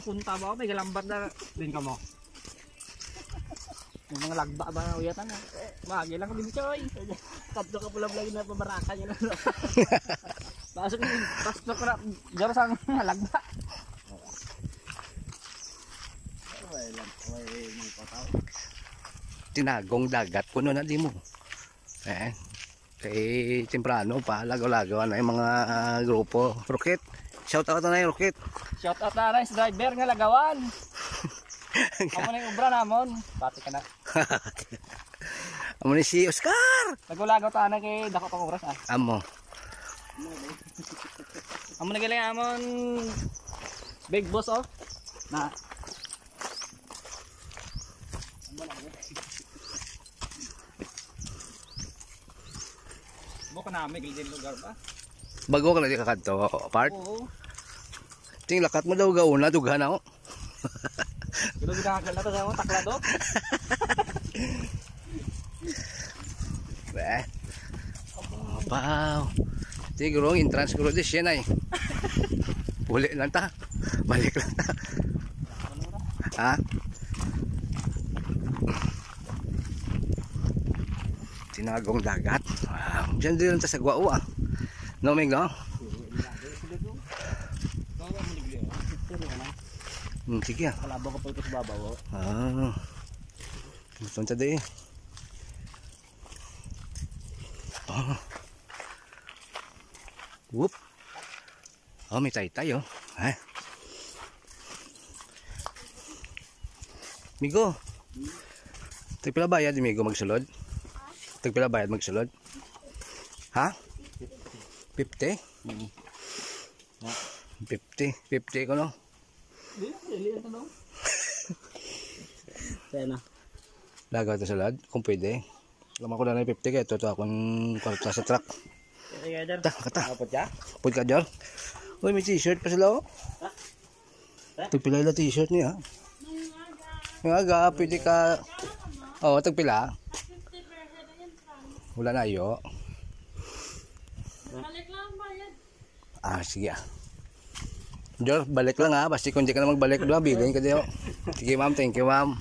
punta ba? May galambat na din ka mo. Yung mga lagba ba uyatan na. Magi lang din choy. Tatlo ka pula lagi na pabaraka niya na. Pasok ko na jaro sang lagba. Tinagong dagat kuno na di mo. Kay temprano pa lagaw-lagaw na yung mga grupo. Rocket. Shout out na yung Rocket. Shout out na rin sa driver nga lagawan. Amo na yung ubra namon. Pati ka na. Amo ni si Oscar. Lagaw-lagaw ta na kay dako pang oras ah. Amo. Amo na galing amon big boss oh. Na. Mo ka na may gilid lugar ba? Bago ka na di kakadto, part? Oo. Ting lakat mo daw gauna dughan ako. Pero ginagal na to sa mga taklado. Beh. Wow. Siguro entrance ko di siya na eh. Uli lang ta. Balik lang ta. Ha? Tinagong dagat. Wow. Diyan din ta sa Guao ah. No, Meg, no? Sige ah. Kalabaw ko pa ito sa babaw. Ah. Gusto nyo tadi eh. Oh. Whoop. Oh, may taytay oh. Migo. Tagpila bayad Migo magsulod? Tagpila bayad magsulod? Ha? 50? 50 ko no? Dili ito no? Kaya na. Lagaw ito sulod? Kung pwede. Lama ko na na 50 kaya ito akong kwarta sa truck. Kata. Pud ka Jor. Uy, may t-shirt pa sila oh. Tagpila yung t-shirt niya. Yung aga, pwede ka. Oo, tagpila. Wala na ayo. Balik lang bayad. Sige ah. Jor, balik lang ha. Basta kung di ka na magbalik, bilhin ka diyo. Sige ma'am, thank you ma'am.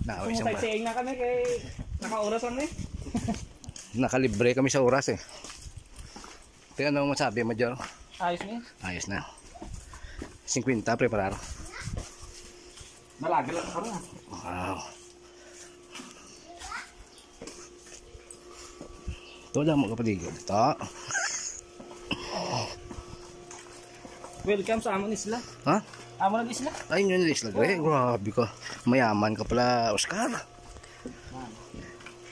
Kung sightseeing na kami kay naka-oras lang eh. Nakalibre kami sa oras eh. Tingnan mo masabi mo Jor. Ayos niya. Ayos na. 50 preparar. Malaga lang ka rin. Wow. Ito lang mga kapaligid. Ito. Welcome sa Amon Isla. Ha? Amon Isla? Ayun yun Isla. Grabe ka. Mayaman ka pala Oscar.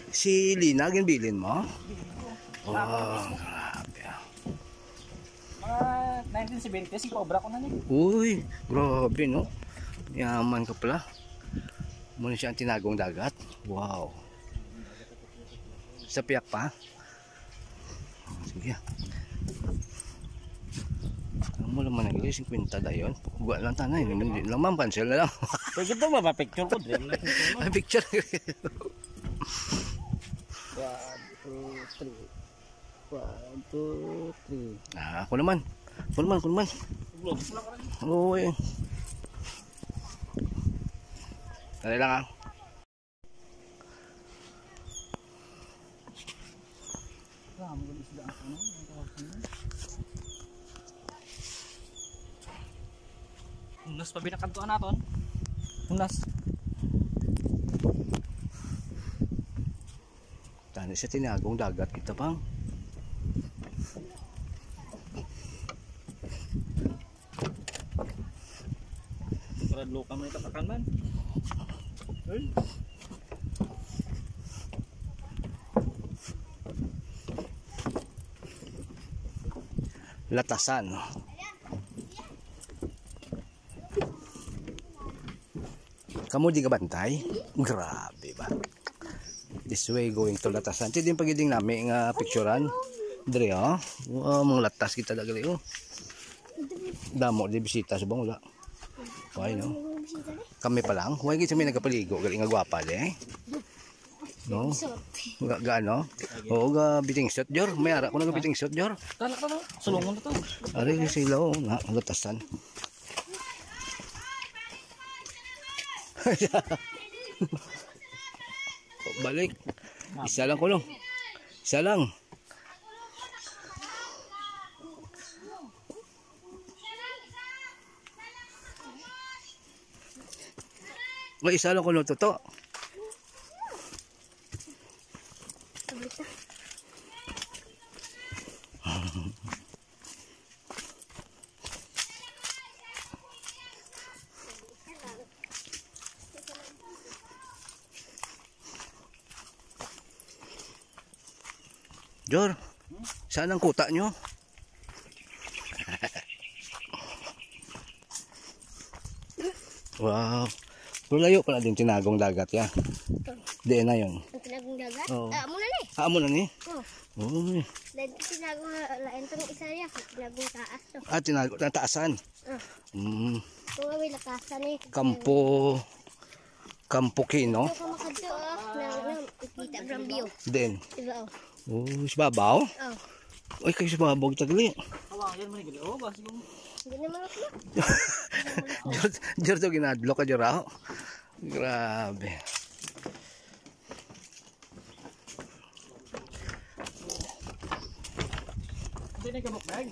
Si Lina, ginbilin mo? Wow. Grabe. Mga 1970, si Cobra ko na niya. Uy, grabe no. Mayaman ka pala. Muna siya ang tinagong dagat. Wow. Sa piyak pa. Sige. Ano mo naman nagili 50 dayon. Buwan lang tanay, hindi lang ma'am cancel na lang. Pwede ito ba picture ko din? Ay picture. 1, 2, 3. 1, 2, 3. Ako naman. Uy. Dali lang ah. Unas pa binakantuan naton. Unas. Tani siya tinagong dagat kita pang. Para loka man itapakan man. Latasan. Kamu di ka bantay? Grabe ba? This way going to Latasan. Ito din pagiding namin nga picturean. Dre oh. Mga latas kita dagali oh. Damo di bisita sa bang wala. Why no? Kami pa lang. Why gid sa may nagapaligo gali nga gwapa de. No? Gaano? Oo, ga biting shot Jor. May ara ko biting shot Jor. Tala. Sulungon na to. Ari sila oh, na Latasan. Balik. Isa lang kulong. Isa lang. May isa lang kulong to. Jor, saan ang kuta nyo? Wow. Pero layo pala din tinagong dagat ya. Di na yun. Ang tinagong dagat? Oo. Amo na ni. Amo na ni? Oo. Uy. Dahil tinagong lain itong isa niya. Tinagong taas to. Tinago na taasan. Kung may lakasan eh. Kampo Kino. Ito ka makadto ikita from view. Din. Diba oh? Sa babaw? Oh. Uy, kayo sa babaw tagli. Awang yan man gali. Oh, basi kung Hindi naman ako. Jor to ginadlo ka Jor ako. Grabe. hindi na kabukbag.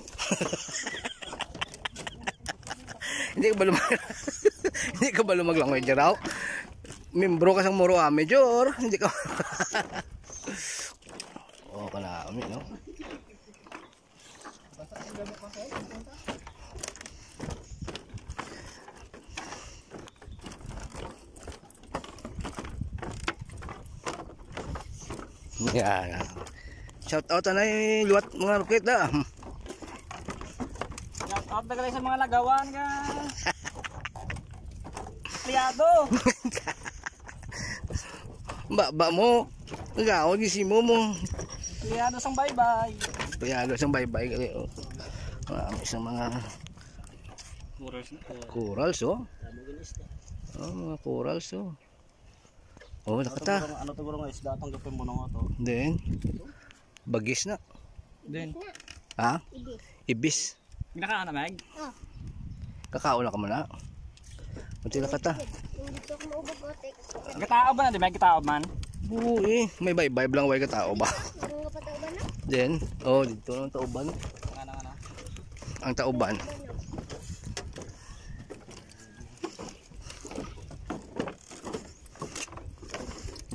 Hindi ka ba Hindi ka ba lumaglangoy Jor ako? Membro ka sang muro ame Jor. Hindi ka. Oh, kana ami no. Yeah. Shout out na luwat mga rukit da. Shout out na gali sa mga lagawan ka. Liado. Ba mo. Ngao gisi mo. Liado sang bye-bye. Payalo sang bye-bye gali oh. Isang mga corals oh. Oh, mga corals oh. Oh, nakata. Ano to guro nga isda tong gapon mo nga to. Then bagis na. Then Ha? Ibis. Ibis. ginakaana meg. Oh. Kakaula ka muna. Unti na kata. Hindi ko maubog otek. Gatao ba na di meg gatao man? Oo eh. May bye-bye lang way ka tao ba? Ano nga patauban na? Then, oh, dito ng tauban. Ano. Ang tauban.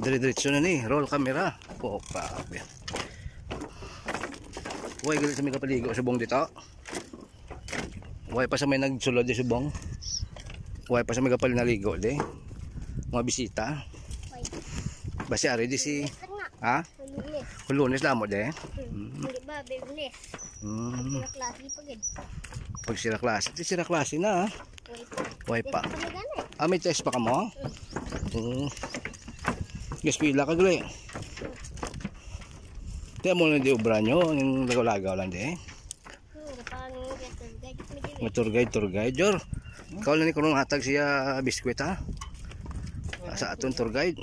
Dire-diretso na ni. Roll camera. Oh, grabe. Huwag galit sa may kapaligo subong dito. Huwag pa sa may nagsulod di subong. Huwag pa sa may kapal naligo di. Mga bisita. Basi ari di si... Ha? Lunes. Lunes lang mo di. Hindi ba, Bernes. Hmm. Sila klase pagid. Pag sila klase. Di sila klase na ha. Huwag pa. Kami gana eh. Ah, may test pa ka mo? Yes, pila ka gali. Kaya mo lang di obra nyo. Yung lagaw-lagaw lang di. Tour guide. Jor, ikaw lang ni kunong hatag siya biskwit ha. Sa aton tour guide.